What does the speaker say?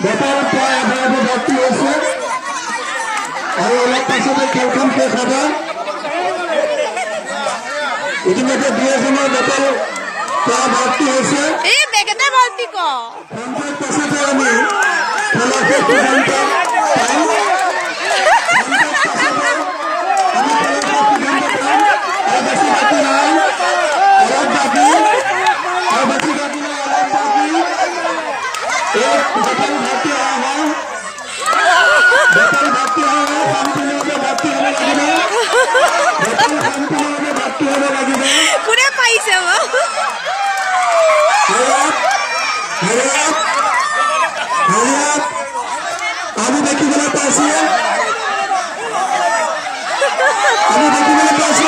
better প্রায় আপনাদের ভর্তি হয়েছে আর ওনার পাশে খেলখান কে খাবে ইতিমধ্যে বিএসএনের বেটার প্রায় ভর্তি হয়েছে পঞ্চায়েত পাশে আমি খেলাকে সিদ্ধান্ত কোনে পাইছে আমি দেখিবলৈ পাইছি আমি দেখিবলৈ পাইছি